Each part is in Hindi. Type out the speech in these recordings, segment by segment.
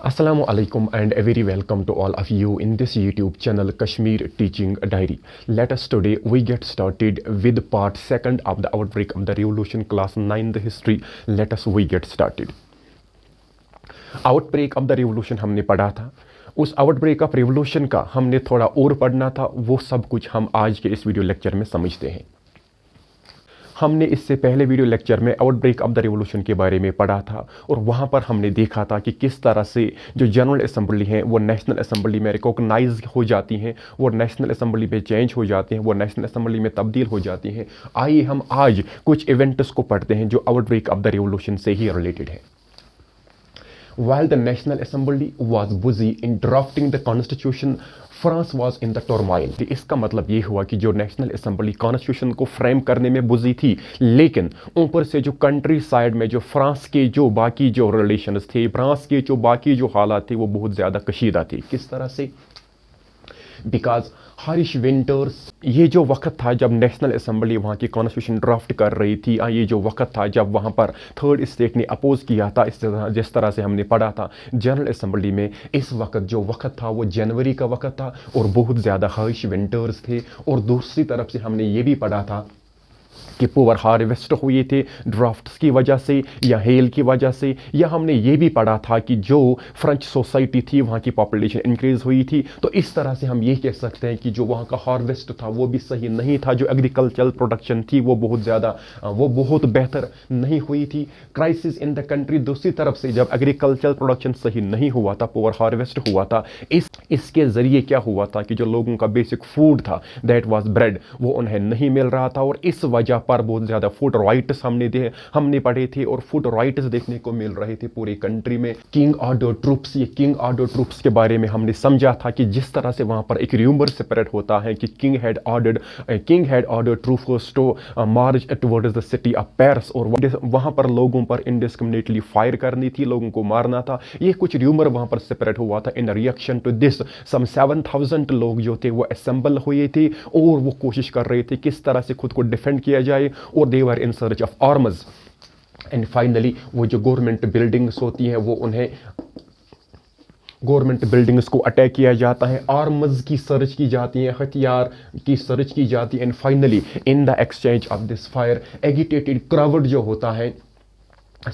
Assalamu alaikum and a very welcome to all of you in this YouTube channel Kashmir Teaching Diary. Let us today we get started with part 2nd of the outbreak of the revolution class 9 the history. Let us we get started. Outbreak of the revolution हमने पढ़ा था। उस आउटब्रेक ऑफ रिवोल्यूशन का हमने थोड़ा और पढ़ना था, वो सब कुछ हम आज के इस वीडियो लेक्चर में समझते हैं। हमने इससे पहले वीडियो लेक्चर में आउटब्रेक ऑफ द रिवोल्यूशन के बारे में पढ़ा था और वहाँ पर हमने देखा था कि किस तरह से जो जनरल असेंबली हैं वो नेशनल असेंबली में रिकॉग्नाइज हो जाती हैं, वो नेशनल असेंबली में चेंज हो जाती हैं, वो नेशनल असेंबली में तब्दील हो जाती हैं। आइए हम आज कुछ इवेंट्स को पढ़ते हैं जो आउटब्रेक ऑफ द रिवोल्यूशन से ही रिलेटेड है। While the National Assembly was busy in drafting the Constitution, France was in the turmoil. इसका मतलब ये हुआ कि जो नेशनल असेंबली कॉन्स्टिट्यूशन को फ्रेम करने में बुजी थी, लेकिन ऊपर से जो कंट्री साइड में जो फ्रांस के जो बाकी जो रिलेशंस थे, फ्रांस के जो बाकी जो हालात थे वो बहुत ज़्यादा कशीदा थे। किस तरह से? बिकॉज हारिश विंटर्स, ये जो वक्त था जब नेशनल असेंबली वहाँ की कॉन्स्टिट्यूशन ड्राफ्ट कर रही थी, ये जो वक्त था जब वहाँ पर थर्ड स्टेट ने अपोज किया था, जिस तरह से हमने पढ़ा था जनरल असेंबली में, इस वक्त जो वक्त था वो जनवरी का वक्त था और बहुत ज़्यादा हारिश विंटर्स थे। और दूसरी तरफ से हमने ये भी पढ़ा था कि पुअर हार्वेस्ट हुए थे ड्राफ्ट्स की वजह से या हेल की वजह से, या हमने ये भी पढ़ा था कि जो फ्रेंच सोसाइटी थी वहाँ की पॉपुलेशन इंक्रीज हुई थी। तो इस तरह से हम ये कह सकते हैं कि जो वहाँ का हार्वेस्ट था वो भी सही नहीं था, जो एग्रीकल्चरल प्रोडक्शन थी वो बहुत बेहतर नहीं हुई थी। क्राइसिस इन द कंट्री, दूसरी तरफ से जब एग्रीकल्चरल प्रोडक्शन सही नहीं हुआ था, पुअर हार्वेस्ट हुआ था, इसके ज़रिए क्या हुआ था कि जो लोगों का बेसिक फूड था दैट वाज ब्रेड, वो उन्हें नहीं मिल रहा था। और इस वजह पर बहुत ज़्यादा फूड राइट्स हमने पढ़े थे और फूड राइट्स देखने को मिल रहे थे पूरी कंट्री में। किंग ऑर्डर ट्रूप्स, ये किंग ऑर्डर ट्रूप्स के बारे में हमने समझा था कि जिस तरह से वहाँ पर एक र्यूमर सेपरेट होता है कि king had order troops to march towards the city of Paris, और वहाँ पर लोगों पर इनडिस्क्रिमिनेटली फायर करनी थी, लोगों को मारना था। ये कुछ र्यूमर वहाँ पर सेपरेट हुआ था। इन रिएक्शन टू दिस सम 7,000 लोग जो थे वो असेंबल हुए थे और वो कोशिश कर रहे थे किस तरह से खुद को डिफेंड किया जाए, और they were in search of arms. And finally वो जो गवर्नमेंट बिल्डिंग्स होती हैं वो उन्हें गवर्नमेंट बिल्डिंग्स को अटैक किया जाता है, आर्म्स की सर्च की जाती है, हथियार की सर्च की जाती है। And finally in the exchange of this fire agitated crowd जो होता है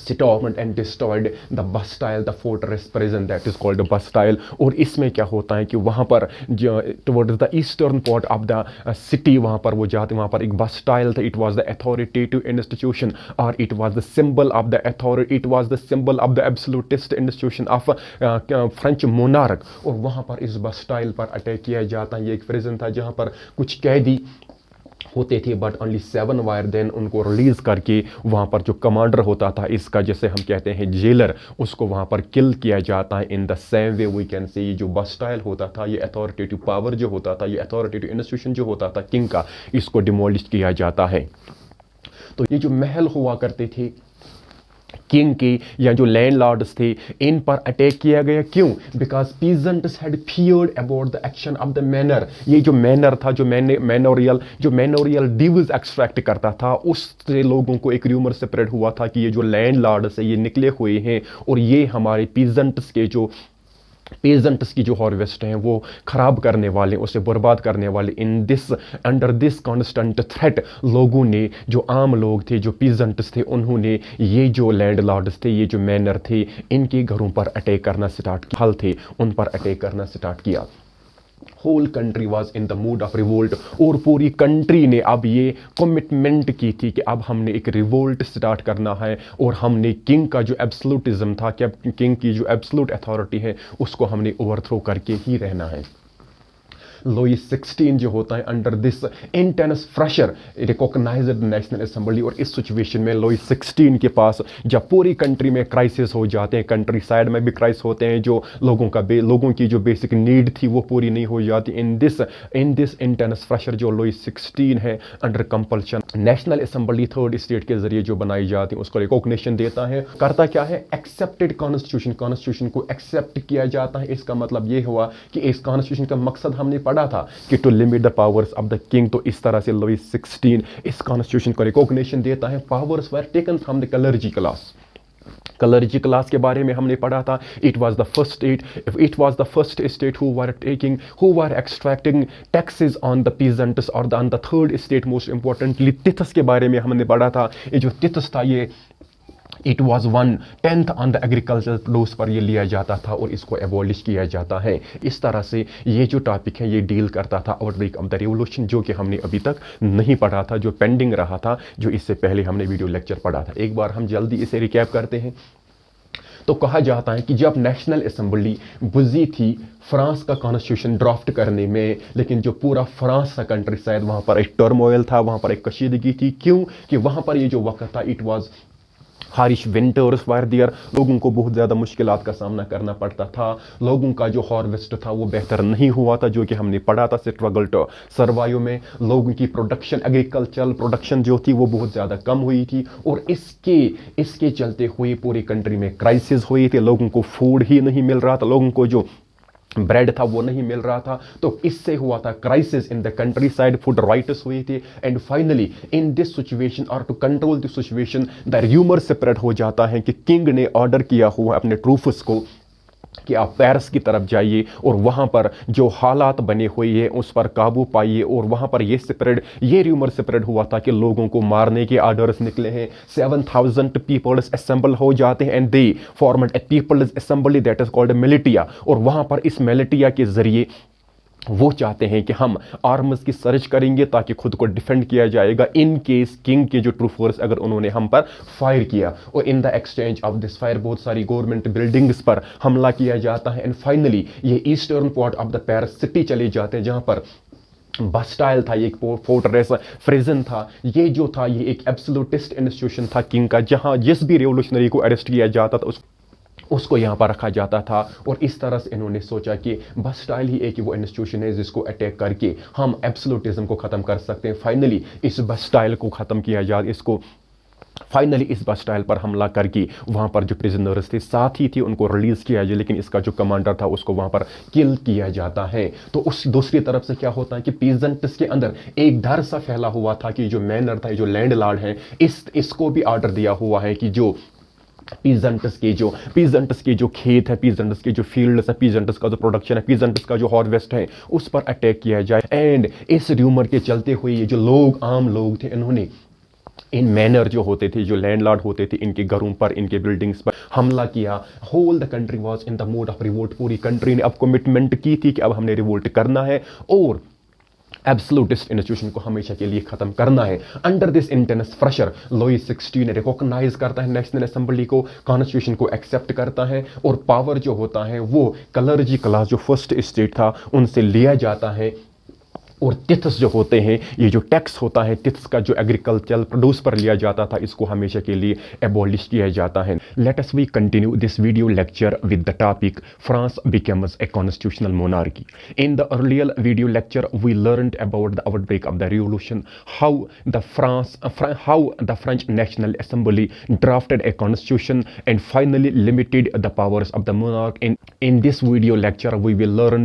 stormed and destroyed the Bastille, the fortress prison that is called Bastille। और इसमें क्या होता है कि वहाँ पर towards the eastern part of the city वहाँ पर वो जाते, वहाँ पर एक Bastille था। It was the authoritative institution or it was the symbol of the authority, it was the symbol of the absolutist institution of French monarch। और वहाँ पर इस Bastille पर अटैक किया जाता है। ये एक prison था जहाँ पर कुछ कैदी होते थे, बट ओनली 7 वायर देन उनको रिलीज करके वहाँ पर जो कमांडर होता था इसका, जैसे हम कहते हैं जेलर, उसको वहाँ पर किल किया जाता है। In the same way we can say ये जो बस्टाइल होता था, ये अथॉरिटेटिव पावर जो होता था, ये अथॉरिटेटिव इंस्टीट्यूशन जो होता था किंग का, इसको डिमोलिश किया जाता है। तो ये जो महल हुआ करते थे किंग के या जो लैंडलॉर्ड्स थे, इन पर अटैक किया गया। क्यों? Because peasants had feared about the action of the manner. ये जो मैनर था, जो मैनोरियल डिव्स एक्सट्रैक्ट करता था, उससे लोगों को एक र्यूमर स्प्रेड हुआ था कि ये जो लैंडलॉर्ड्स है ये निकले हुए हैं और ये हमारे पेजेंट्स की जो हार्वेस्ट हैं वो खराब करने वाले, उसे बर्बाद करने वाले। अंडर दिस कॉन्स्टेंट थ्रेट लोगों ने, जो आम लोग थे, जो पीजेंट्स थे, उन्होंने ये जो लैंडलॉर्ड्स थे, ये जो मैनर थे, इनके घरों पर अटैक करना स्टार्ट किया, हल थे उन पर अटैक करना स्टार्ट किया। Whole country was in the mood of revolt, और पूरी कंट्री ने अब ये कमिटमेंट की थी कि अब हमने एक रिवोल्ट स्टार्ट करना है और हमने किंग का जो एब्सोल्यूटिज्म था, कि किंग की जो एब्सोल्यूट अथॉरिटी है उसको हमने ओवरथ्रो करके ही रहना है। लुईस 16 जो होता है under this intense pressure recognised National Assembly, और इस सिचुएशन में लुईस 16 के पास जब पूरी कंट्री में क्राइसिस हो जाते हैं, कंट्री साइड में भी क्राइसिस होते हैं, जो लोगों की जो बेसिक नीड थी वो पूरी नहीं हो जाती, इन दिस इंटेंस प्रेशर जो लुईस 16 है under compulsion national assembly third state के जरिए जो बनाई जाती है उसको रिकॉग्निशन देता है। करता क्या है? एक्सेप्टेड कॉन्स्टिट्यूशन को एक्सेप्ट किया जाता है। इसका मतलब ये हुआ कि इस कॉन्स्टिट्यूशन का मकसद हमने पढ़ा था कि to limit the powers of the king. तो इस तरह से लुईस 16 इस कॉन्स्टिट्यूशन को रिकॉग्निशन देता है। Powers were taken from the clergy class. Clergy class के बारे में हमने पढ़ा था। It was the first state who were extracting taxes on the peasants और the third state most importantly tithes के बारे में हमने पढ़ा था। ये जो तिथस था ये it was 1/10 on the agriculture produce पर ये लिया जाता था और इसको एबॉलिश किया जाता है। इस तरह से ये जो टॉपिक है ये डील करता था आउटब्रेक ऑफ द रिवोल्यूशन, जो कि हमने अभी तक नहीं पढ़ा था, जो पेंडिंग रहा था, जो इससे पहले हमने वीडियो लेक्चर पढ़ा था। एक बार हम जल्दी इसे रिकैप करते हैं। तो कहा जाता है कि जब नेशनल असेंबली बिजी थी फ्रांस का कॉन्स्टिट्यूशन ड्राफ्ट करने में, लेकिन जो पूरा फ्रांस का कंट्री शायद वहाँ पर एक टर्मोइल था, वहाँ पर एक कशीदगी थी। क्यों कि वहाँ पर ये जो वक्त था it was Harish winters wire दियर, लोगों को बहुत ज़्यादा मुश्किलात का सामना करना पड़ता था। लोगों का जो हार्वेस्ट था वो बेहतर नहीं हुआ था, जो कि हमने पढ़ा था स्ट्रगल टू सर्वाइव में। लोगों की प्रोडक्शन, एग्रीकल्चरल प्रोडक्शन जो थी वो बहुत ज़्यादा कम हुई थी और इसके चलते हुए पूरी कंट्री में क्राइसिस हुई थी। लोगों को फूड ही नहीं मिल रहा था, लोगों को जो ब्रेड था वो नहीं मिल रहा था। तो इससे हुआ था crisis in the countryside, food riots हुई थी। And finally in this situation और to control this situation the rumour spread हो जाता है कि किंग ने ऑर्डर किया हुआ अपने ट्रूप्स को कि आप पेरिस की तरफ जाइए और वहाँ पर जो हालात बने हुए हैं उस पर काबू पाइए। और वहाँ पर ये र्यूमर स्प्रेड हुआ था कि लोगों को मारने के ऑर्डर्स निकले हैं। 7,000 पीपल्स असेंबल हो जाते हैं and they formed a people's assembly that is called militia. और वहाँ पर इस मिलिटिया के जरिए वो चाहते हैं कि हम आर्म्स की सर्च करेंगे ताकि खुद को डिफेंड किया जाएगा इन केस किंग के जो ट्रूप फोर्स अगर उन्होंने हम पर फायर किया। और इन the exchange of this fire बहुत सारी गवर्नमेंट बिल्डिंग्स पर हमला किया जाता है। एंड फाइनली ये eastern part of the Paris city चले जाते हैं, जहां पर बास्टाइल था, ये एक फोर्ट्रेस प्रिजन था। ये जो था ये एक एब्सोल्यूटिस्ट इंस्टीट्यूशन था किंग का, जहां जिस भी रेवोल्यूशनरी को अरेस्ट किया जाता था उसको यहाँ पर रखा जाता था। और इस तरह से इन्होंने सोचा कि बास्टाइल ही एक वो इंस्टीट्यूशन है जिसको अटैक करके हम एब्सोल्यूटिज्म को ख़त्म कर सकते हैं। फाइनली इस बास्टाइल को ख़त्म किया जाए, इस बास्टाइल पर हमला करके वहाँ पर जो प्रिजनर्स थे साथी थे उनको रिलीज़ किया जाए, लेकिन इसका जो कमांडर था उसको वहाँ पर किल किया जाता है। तो उस दूसरी तरफ से क्या होता है कि पीजेंट्स के अंदर एक डर सा फैला हुआ था कि जो मैनर था, जो लैंडलॉर्ड है, इसको भी ऑर्डर दिया हुआ है कि जो पीजेंट्स के जो खेत है, पीजेंट्स के जो फील्ड्स है, पीजेंट्स का जो प्रोडक्शन है, पीजेंट्स का जो हार्वेस्ट है उस पर अटैक किया जाए। एंड इस र्यूमर के चलते हुए ये जो आम लोग थे, इन्होंने इन मैनर जो होते थे, जो लैंडलॉर्ड होते थे, इनके घरों पर, इनके बिल्डिंग्स पर हमला किया। Whole the country was in the mode of revolt. पूरी कंट्री ने अब कमिटमेंट की थी कि अब हमने रिवोल्ट करना है और एब्सोल्यूटिस्ट इंस्टीट्यूशन को हमेशा के लिए खत्म करना है। Under this intense pressure Louis 16 recognise करता है नेशनल असेंबली को, कॉन्स्टिट्यूशन को एक्सेप्ट करता है और पावर जो होता है वो कलर्जी क्लास जो फर्स्ट स्टेट था उनसे लिया जाता है। और तिथ्स जो होते हैं, ये जो टैक्स होता है तिथ्स का जो एग्रीकल्चरल प्रोड्यूस पर लिया जाता था, इसको हमेशा के लिए एबॉलिश किया जाता है। Let us we continue this video lecture with the topic France becomes a constitutional monarchy. In the earlier video lecture we learned about the outbreak of the revolution, how the French National Assembly drafted a constitution and finally limited the powers of the monarch. In this video lecture, we will learn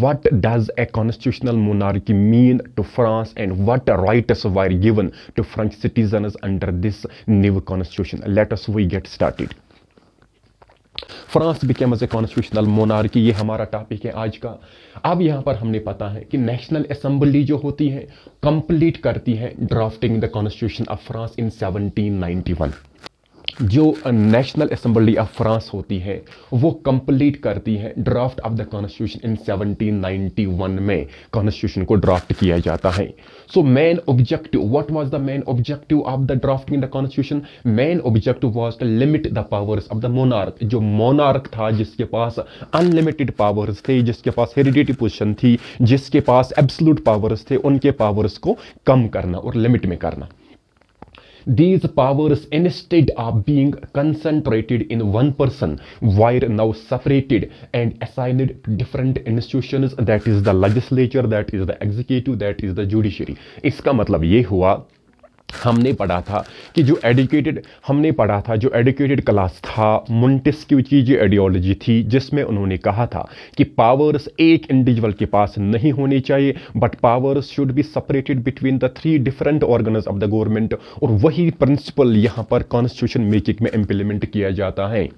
what does a constitutional monarchy mean to France and what rights were given to French citizens under this new constitution. Let us we get started. France became as a constitutional monarchy, ये हमारा टॉपिक है आज का। अब यहाँ पर हमने पता है कि नेशनल असेंबली जो होती है कंप्लीट करती है drafting the constitution of France in 1791। जो नेशनल असेंबली ऑफ फ्रांस होती है वो कंप्लीट करती है draft of the constitution in 1791 में कॉन्स्टिट्यूशन को ड्राफ्ट किया जाता है। So main objective, what was the main objective of the drafting the constitution? Main objective was to limit the powers of the monarch. जो मोनार्क था जिसके पास अनलिमिटेड पावर्स थे, जिसके पास हेरिडिटी पोजीशन थी, जिसके पास एब्सोल्यूट पावर्स थे, उनके पावर्स को कम करना और लिमिट में करना। These powers, instead of being concentrated in one person, were now separated and assigned to different institutions, that is the legislature, that is the executive, that is the judiciary. इसका मतलब ये हुआ हमने पढ़ा था कि जो एजुकेटेड क्लास था, मोंटेस्क्यू की जो आइडियोलॉजी थी जिसमें उन्होंने कहा था कि पावर्स एक इंडिविजुअल के पास नहीं होनी चाहिए, but powers should be separated between the 3 different organs of the government, और वही प्रिंसिपल यहाँ पर कॉन्स्टिट्यूशन मेकिंग में इंप्लीमेंट किया जाता है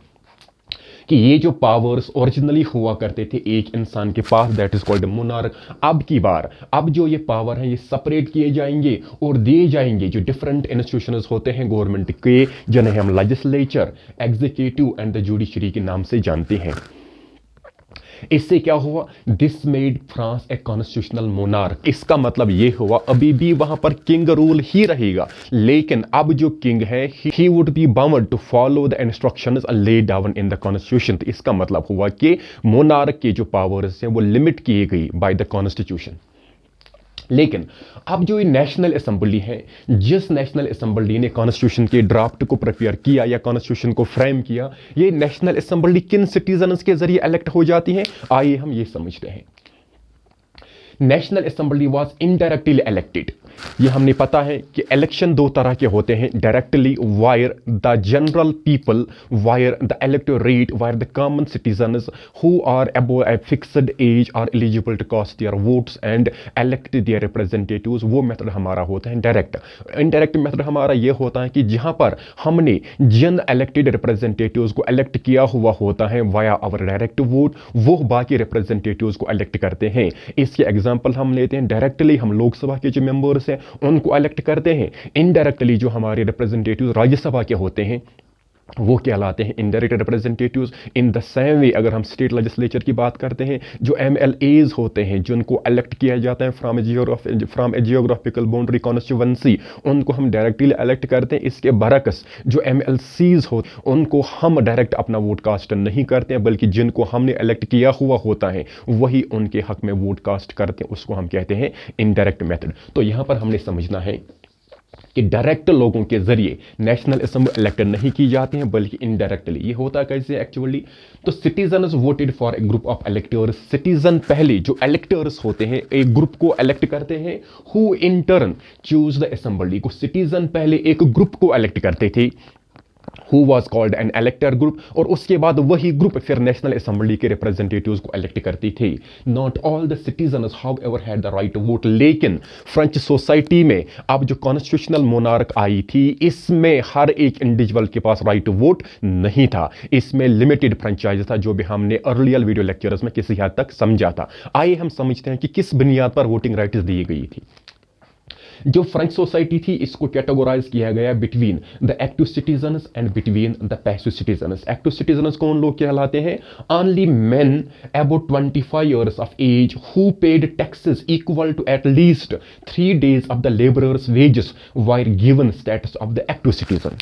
कि ये जो पावर्स ओरिजिनली हुआ करते थे एक इंसान के पास, दैट इज कॉल्ड मोनार्क, अब जो ये पावर है ये सेपरेट किए जाएंगे और दिए जाएंगे जो डिफरेंट इंस्टीट्यूशंस होते हैं गवर्नमेंट के, जिन्हें हम legislature, executive and the judiciary के नाम से जानते हैं। इससे क्या हुआ? This made France a constitutional monarch. इसका मतलब ये हुआ अभी भी वहां पर किंग रूल ही रहेगा, लेकिन अब जो किंग है he would be bound to follow the instructions laid down in the constitution. इसका मतलब हुआ कि मोनार्क के जो पावर्स हैं वो लिमिट किए गई बाय द कॉन्स्टिट्यूशन। लेकिन अब जो ये नेशनल असेंबली है, जिस नेशनल असेंबली ने कॉन्स्टिट्यूशन के ड्राफ्ट को प्रिपेयर किया या कॉन्स्टिट्यूशन को फ्रेम किया, ये नेशनल असेंबली किन सिटीजन्स के जरिए इलेक्ट हो जाती है, आइए हम ये समझते हैं। National assembly was indirectly elected. ये हमने पता है कि इलेक्शन 2 तरह के होते हैं, directly were the general people, were the electorate, were the common citizens who are above a fixed age are eligible to cast their votes and elect their representatives. वो मेथड हमारा होता है डायरेक्ट। इनडायरेक्ट मेथड हमारा ये होता है कि जहां पर हमने जिन इलेक्टेड रिप्रेजेंटेटिव्स को इलेक्ट किया हुआ होता है वाया आवर डायरेक्ट वोट, वो बाकी रिप्रेजेंटेटिव्स को इलेक्ट करते हैं। इसके एग्जाम्पल हम लेते हैं, डायरेक्टली हम लोकसभा के जो मेंबर्स हैं उनको इलेक्ट करते हैं, इनडायरेक्टली जो हमारे रिप्रेजेंटेटिव राज्यसभा के होते हैं वो कहलाते हैं indirect representatives. In the same वे अगर हम स्टेट लेजिस्लेचर की बात करते हैं, जो MLAs होते हैं जिनको इलेक्ट किया जाता है from A geographical boundary constituency, उनको हम डायरेक्टली इलेक्ट करते हैं। इसके बरक्स जो MLCs होते हैं उनको हम डायरेक्ट अपना वोट कास्ट नहीं करते हैं, बल्कि जिनको हमने इलेक्ट किया हुआ होता है वही उनके हक में वोट कास्ट करते हैं, उसको हम कहते हैं इनडायरेक्ट मेथड। तो यहां पर हमने समझना है कि डायरेक्ट लोगों के जरिए नेशनल असेंबली इलेक्ट नहीं की जाती हैं, बल्कि इनडायरेक्टली। ये होता कैसे एक्चुअली? तो citizens voted for a group of electors. Citizen पहले जो इलेक्टर्स होते हैं एक ग्रुप को इलेक्ट करते हैं, who in turn choose the assembly. को सिटीजन पहले एक ग्रुप को इलेक्ट करते थे, who was called an elector group, और उसके बाद वही ग्रुप फिर नेशनल असेंबली के रिप्रेजेंटेटिव्स को इलेक्ट करती थी। Not all the citizens however had the right to vote. लेकिन फ्रेंच सोसाइटी में अब जो कॉन्स्टिट्यूशनल मोनार्क आई थी, इसमें हर एक इंडिविजुअल के पास राइट टू वोट नहीं था। इसमें लिमिटेड फ्रेंचाइज था, जो भी हमने अर्लियर वीडियो लेक्चर्स में किसी हद तक समझा था। आइए हम समझते हैं कि किस बुनियाद पर वोटिंग राइट्स दी गई थी। जो फ्रेंच सोसाइटी थी इसको कैटेगोराइज किया गया between the active citizens and between the passive citizens. Active citizens कौन लोग कहलाते हैं? Only men about 25 years of age who paid taxes equal to at least 3 days of the labourers wages were given status of the active citizen.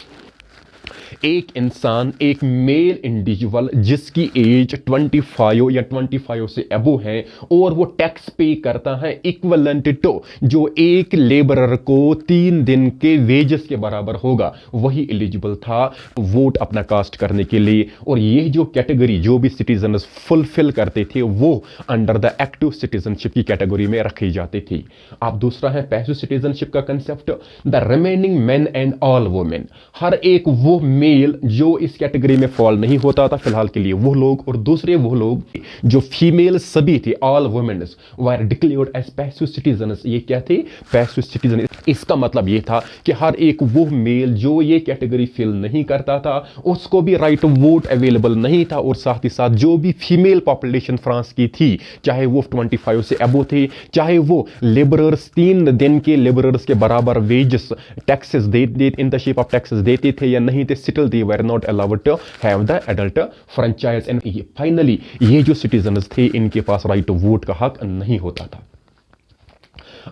एक इंसान, एक मेल इंडिविजुअल जिसकी एज 25 या 25 से अबव है और वो टैक्स पे करता है इक्विवेलेंट टू जो एक लेबरर को 3 दिन के वेजेस के बराबर होगा, वही एलिजिबल था वोट अपना कास्ट करने के लिए। और ये जो कैटेगरी जो भी सिटीजन फुलफिल करते थे वो अंडर द एक्टिव सिटीजनशिप की कैटेगरी में रखी जाती थी। अब दूसरा है पैसिव सिटीजनशिप का concept, the remaining men and all women. हर एक वो मेल जो इस कैटेगरी में फॉल नहीं होता था फिलहाल के लिए वो लोग, और दूसरे वो लोग जो फीमेल सभी थे, all women were declared as passive citizens. ये क्या थे? Passive citizen. इसका मतलब ये था कि हर एक वो मेल जो ये कैटेगरी फिल नहीं करता था उसको भी राइट टू वोट अवेलेबल नहीं था, और साथ ही साथ जो भी फीमेल पॉपुलेशन फ्रांस की थी, चाहे वो 25 से अबो थे, चाहे वो लेबरर्स 3 दिन के लेबरर्स के बराबर wages taxes they in the shape of taxes देते थे या नहीं थे, still they were not allowed to have the adult franchise. And finally ये जो सिटीजन्स थे इनके पास राइट टू वोट का हक नहीं होता था।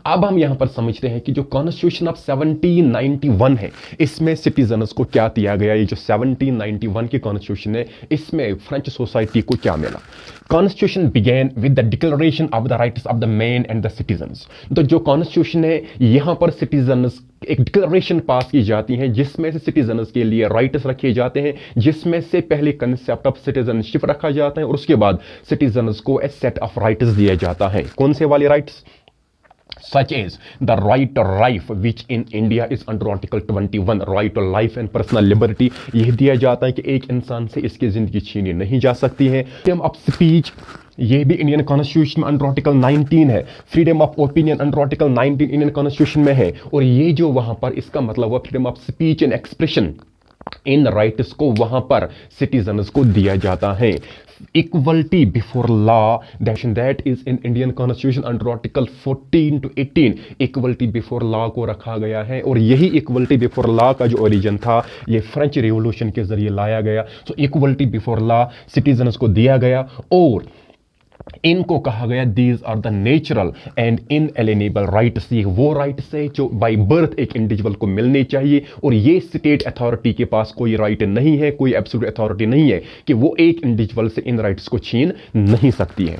अब हम यहां पर समझते हैं कि जो कॉन्स्टिट्यूशन ऑफ 1791 है इसमें सिटीजन्स को क्या दिया गया। ये जो 1791 की कॉन्स्टिट्यूशन है इसमें फ्रेंच सोसाइटी को क्या मिला? Constitution began with the declaration of the rights of the man and the citizens. तो जो कॉन्स्टिट्यूशन है यहां पर सिटीजन्स एक डिक्लेरेशन पास की जाती है जिसमें से सिटीजन्स के लिए राइट्स रखे जाते हैं, जिसमें से पहले कंसेप्ट ऑफ सिटीजनशिप रखा जाता है और उसके बाद सिटीजन्स को ए सेट ऑफ राइट्स दिया जाता है। कौन से वाले rights? such as the right to life which in India is under Article 21 right to life and personal liberty। यह दिया जाता है कि एक इंसान से इसकी ज़िंदगी छीनी नहीं जा सकती है। फ्रीडम ऑफ स्पीच ये भी इंडियन कॉन्स्टिट्यूशन में अंडर आर्टिकल 19 है। Freedom of opinion under article 19 Indian constitution में है। और ये जो वहां पर इसका मतलब हुआ freedom of speech and expression, in rights को वहां पर सिटीजन्स को दिया जाता है। Equality before law that is in Indian constitution under article 14 to 18 equality before law को रखा गया है। और यही इक्वलिटी बिफोर लॉ का जो ओरिजिन था ये फ्रेंच रिवॉल्यूशन के जरिए लाया गया। So equality before law citizens को दिया गया और इनको कहा गया these are the natural and inalienable rights. ये वो राइट्स है जो बाय बर्थ एक इंडिविजुअल को मिलने चाहिए और ये स्टेट अथॉरिटी के पास कोई राइट नहीं है, कोई एब्सोल्यूट अथॉरिटी नहीं है कि वो एक इंडिविजुअल से इन राइट्स को छीन नहीं सकती है।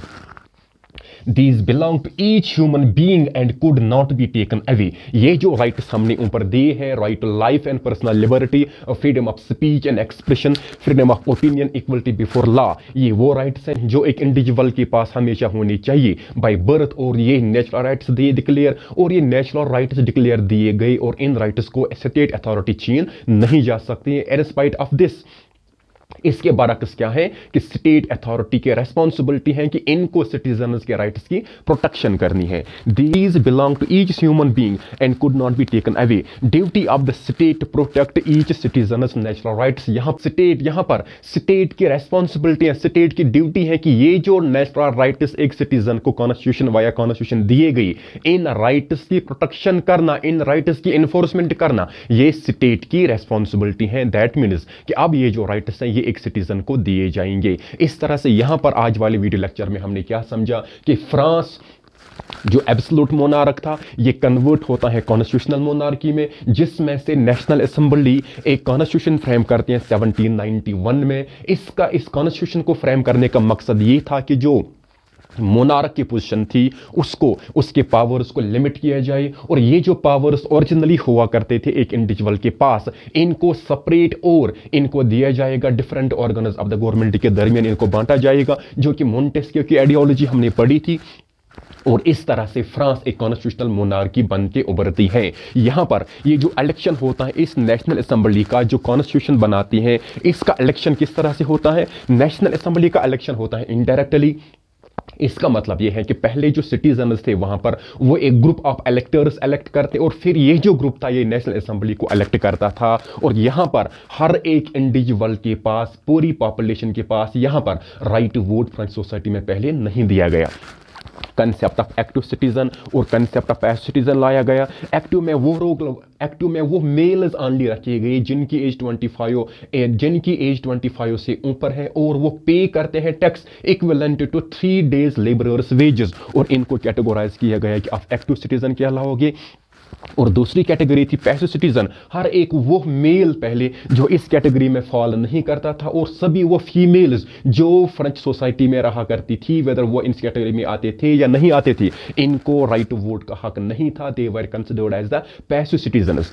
These belong to each human being and could not be taken away। ये जो राइट्स हमने ऊपर दिए हैं, right to life and personal liberty, freedom of speech and expression, freedom of opinion, equality before law, ये वो राइट्स हैं जो एक इंडिविजुअल के पास हमेशा होनी चाहिए बाय बर्थ। और ये नेचुरल राइट्स दिए डिक्लेयर, और ये नेचुरल राइट्स डिक्लेयर दिए गए और इन राइट्स को स्टेट अथॉरिटी छीन नहीं जा सकती है। इन स्पाइट ऑफ दिस इसके बरक्स क्या है कि स्टेट अथॉरिटी की रेस्पॉन्सिबिलिटी है कि इनको सिटीजन्स के राइट्स की प्रोटेक्शन करनी है। These belong to each human being and could not be taken away. Duty of the state to protect each citizens natural rights. यहां पर स्टेट की रेस्पॉन्सिबिलिटी है, स्टेट की ड्यूटी है कि ये जो नेचुरल राइट्स एक सिटीजन को कॉन्स्टिट्यूशन वाया कॉन्स्टिट्यूशन दिए गई, इन राइट्स की प्रोटेक्शन करना, इन राइट्स की एनफोर्समेंट करना, ये स्टेट की रेस्पॉन्सिबिलिटी है। दैट मीन्स कि अब ये जो राइट्स हैं ये एक सिटीजन को दिए जाएंगे। इस तरह से यहां पर आज वाले वीडियो लेक्चर में हमने क्या समझा कि फ्रांस जो एब्सोल्यूट मोनार्क था ये कन्वर्ट होता है कॉन्स्टिट्यूशनल मोनार्की में, जिसमें से नेशनल असेंबली एक कॉन्स्टिट्यूशन फ्रेम करते हैं 1791 में। इस कॉन्स्टिट्यूशन को फ्रेम करने का मकसद ये था कि जो मोनार्क की पोजीशन थी उसको, उसके पावर्स को लिमिट किया जाए और ये जो पावर्स ओरिजिनली हुआ करते थे एक इंडिविजुअल के पास, इनको सेपरेट और इनको दिया जाएगा different organs of the government के दरमियान इनको बांटा जाएगा, जो कि मोंटेस्क्यू की आइडियोलॉजी हमने पढ़ी थी। और इस तरह से फ्रांस एक कॉन्स्टिट्यूशनल मोनार्की बन के उभरती है। यहां पर ये जो इलेक्शन होता है इस नेशनल असेंबली का जो कॉन्स्टिट्यूशन बनाती है, इसका इलेक्शन किस तरह से होता है? नेशनल असेंबली का इलेक्शन होता है इनडायरेक्टली। इसका मतलब यह है कि पहले जो सिटीजन्स थे वहां पर वो एक ग्रुप ऑफ इलेक्टर्स इलेक्ट करते और फिर ये जो ग्रुप था ये नेशनल असेंबली को इलेक्ट करता था। और यहां पर हर एक इंडिविजुअल के पास, पूरी पॉपुलेशन के पास यहां पर right to vote French society में पहले नहीं दिया गया। कंसेप्ट ऑफ एक्टिव सिटीजन और कंसेप्ट ऑफ पैसिव सिटीजन लाया गया। एक्टिव में वो मेल्स ऑनली रखे गए जिनकी एज 25 से ऊपर है और वो पे करते हैं tax equivalent to 3 days labourers wages, और इनको कैटेगराइज किया गया कि आप एक्टिव सिटीजन कहलाओगे। और दूसरी कैटेगरी थी पैसिव सिटीजन, हर एक वो मेल पहले जो इस कैटेगरी में फॉल नहीं करता था और सभी वो फीमेल्स जो फ्रेंच सोसाइटी में रहा करती थी, वेदर वो इस कैटेगरी में आते थे या नहीं आते थे, इनको राइट टू वोट का हक नहीं था। They were considered as the passive citizens.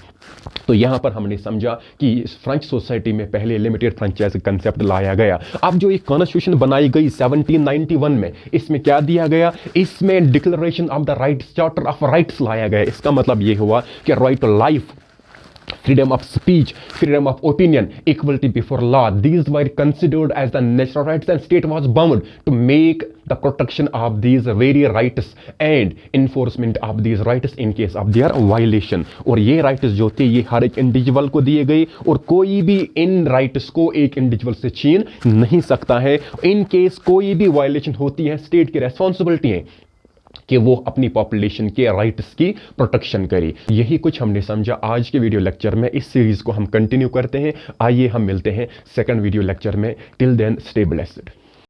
तो यहां पर हमने समझा कि फ्रेंच सोसाइटी में पहले लिमिटेड फ्रेंचाइज कंसेप्ट लाया गया। अब जो एक कॉन्स्टिट्यूशन बनाई गई 1791 में, इसमें क्या दिया गया? इसमें declaration of the rights, charter of rights लाया गया। इसका मतलब ये हुआ कि right to life, freedom of speech, freedom of opinion, equality before law, these were considered as the natural rights and state was bound to make the protection of these very rights and enforcement of these rights in case of their violation। और ये rights जो थे ये हर एक इंडिविजुअल को दिए गए और कोई भी इन rights को एक इंडिविजुअल से छीन नहीं सकता है। इन केस कोई भी वायलेशन होती है, स्टेट की रेस्पॉन्सिबिलिटी है कि वो अपनी पॉपुलेशन के राइट्स की प्रोटेक्शन करे। यही कुछ हमने समझा आज के वीडियो लेक्चर में। इस सीरीज को हम कंटिन्यू करते हैं। आइए हम मिलते हैं सेकंड वीडियो लेक्चर में। Till then stay blessed.